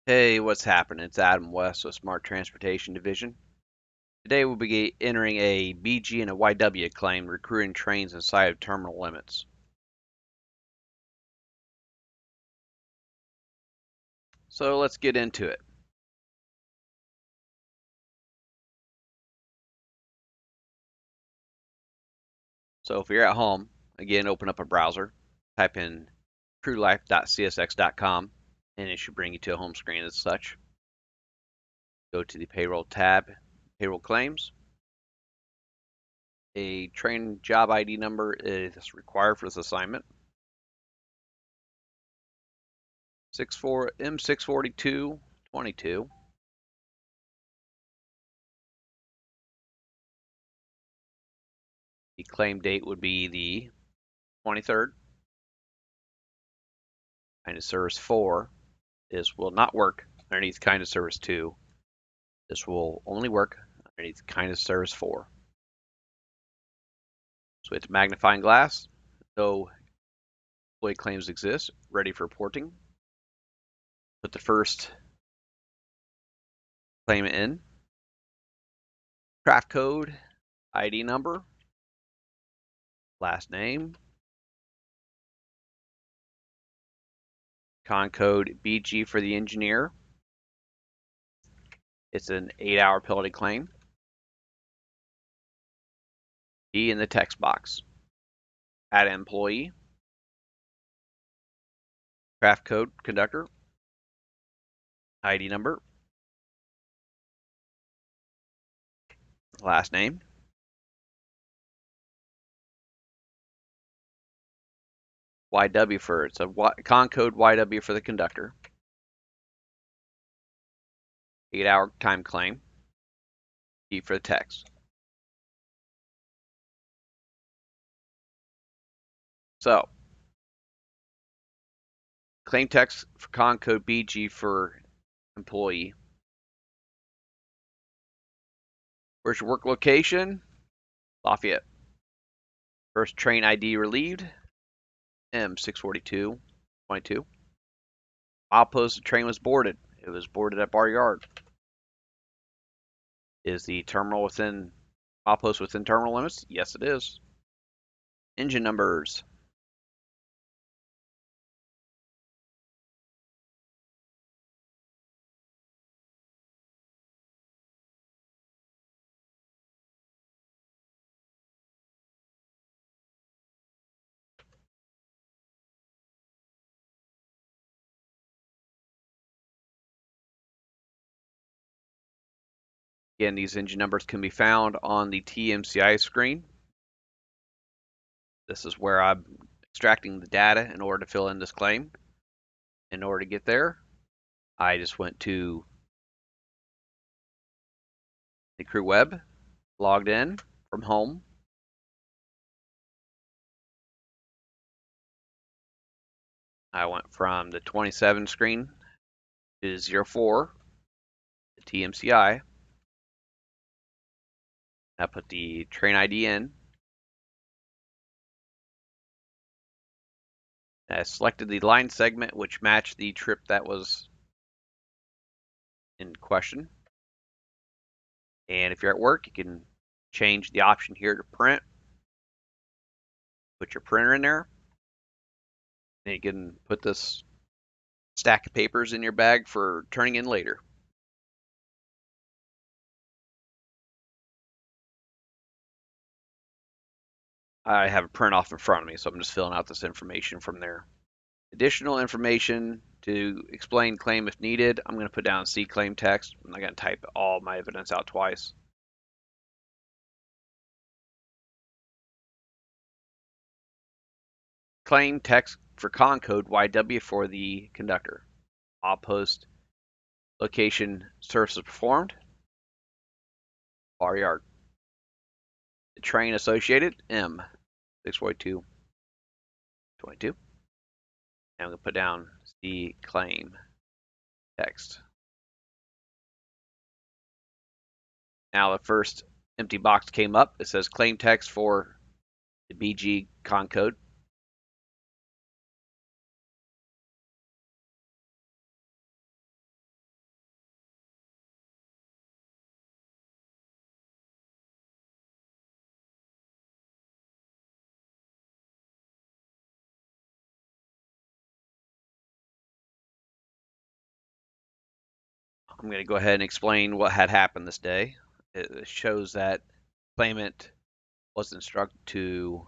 Hey, what's happening? It's Adam West with Smart Transportation Division. Today we'll be entering a BG and a YW claim recruiting trains inside of terminal limits. So let's get into it. So if you're at home, again, open up a browser, type in crewlife.csx.com, and it should bring you to a home screen as such. Go to the Payroll tab, Payroll Claims. A train job ID number is required for this assignment. M64222. The claim date would be the 23rd. Kind of service 4 will not work underneath kind of service 2. This will only work underneath kind of service 4. So it's magnifying glass. No employee claims exist. Ready for reporting. Put the first claimant in. Craft code, ID number, last name, con code BG for the engineer. It's an 8-hour penalty claim. D in the text box. Add employee. Craft code conductor. ID number. Last name. YW for it's a con code YW for the conductor. 8-hour time claim. D for the text. So, claim text for con code BG for employee. Where's your work location? Lafayette. First train ID relieved. M64222. Milepost the train was boarded. It was boarded at Bar Yard. Is the terminal within milepost within terminal limits? Yes, it is. Engine numbers. Again, these engine numbers can be found on the TMCI screen. This is where I'm extracting the data in order to fill in this claim. In order to get there, I just went to the crew web, logged in from home. I went from the 27 screen to 04, the TMCI. I put the train ID in. I selected the line segment which matched the trip that was in question. And if you're at work, you can change the option here to print. Put your printer in there. And you can put this stack of papers in your bag for turning in later. I have a print off in front of me, so I'm just filling out this information from there. Additional information to explain claim if needed. I'm going to put down C claim text. I'm not going to type all my evidence out twice. Claim text for con code YW for the conductor. I'll post location services performed. Bar yard. The train associated M 64222. And I'm going to put down C claim text. Now the first empty box came up. It says claim text for the BG con code. I'm going to go ahead and explain what had happened this day. It shows that claimant was instructed to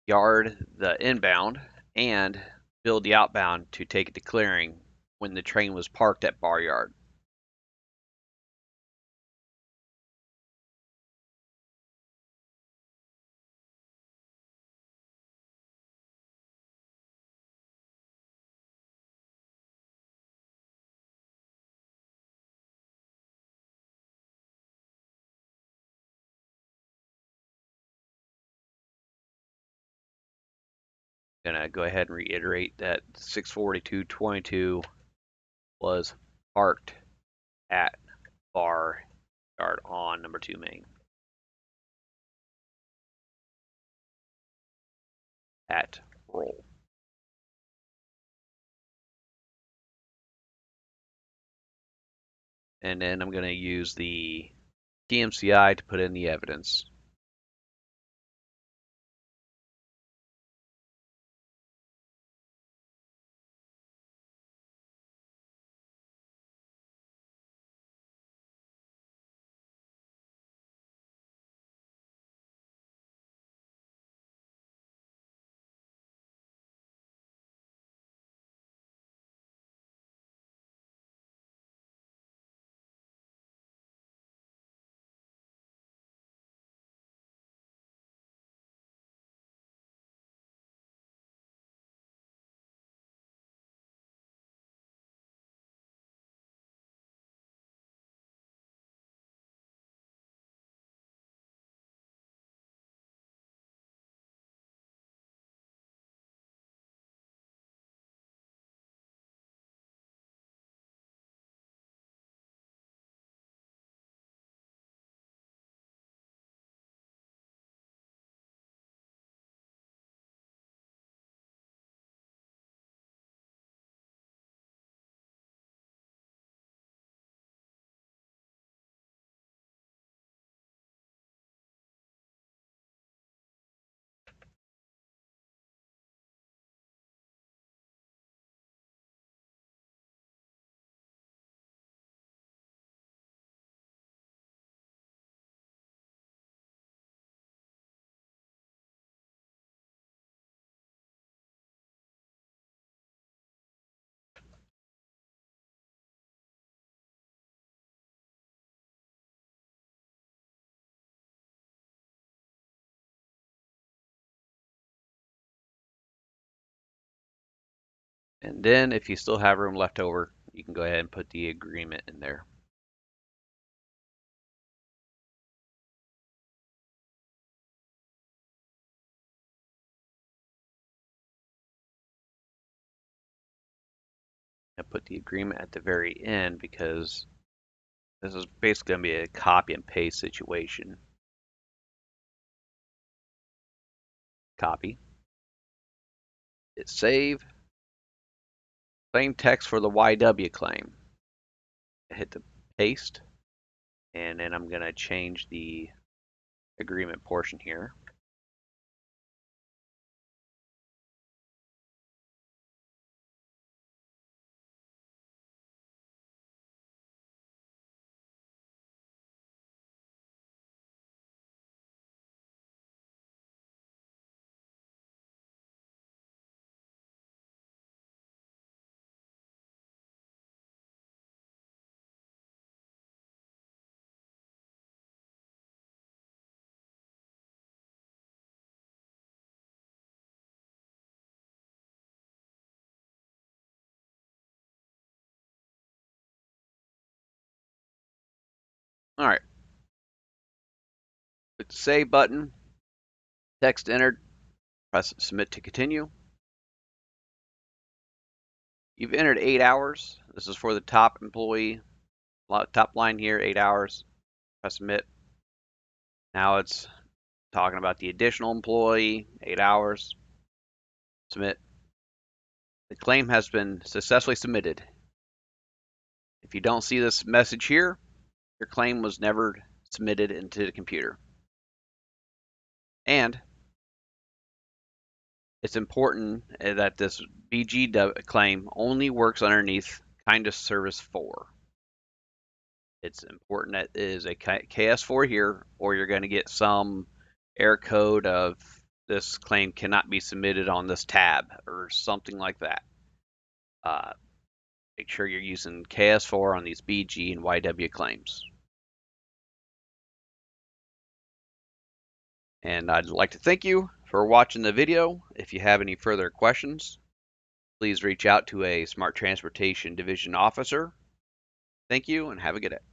yard the inbound and build the outbound to take it to clearing when the train was parked at bar yard. I'm going to go ahead and reiterate that 64222 was parked at bar yard on number 2 main at roll. And then I'm going to use the TMCI to put in the evidence. And then if you still have room left over, you can go ahead and put the agreement in there. And put the agreement at the very end because this is basically going to be a copy and paste situation. Copy. Hit save. Claim text for the YW claim. Hit the paste. And then I'm going to change the agreement portion here. All right. Click the save button. Text entered. Press submit to continue. You've entered 8 hours. This is for the top employee. Top line here, 8 hours. Press submit. Now it's talking about the additional employee, 8 hours. Submit. The claim has been successfully submitted. If you don't see this message here, your claim was never submitted into the computer. And It's important that this BG claim only works underneath kind of service 4. It's important that it is a KS4 here, or you're going to get some error code of this claim cannot be submitted on this tab or something like that. Make sure you're using KS4 on these BG and YW claims. And I'd like to thank you for watching the video. If you have any further questions, please reach out to a Smart Transportation Division officer. Thank you and have a good day.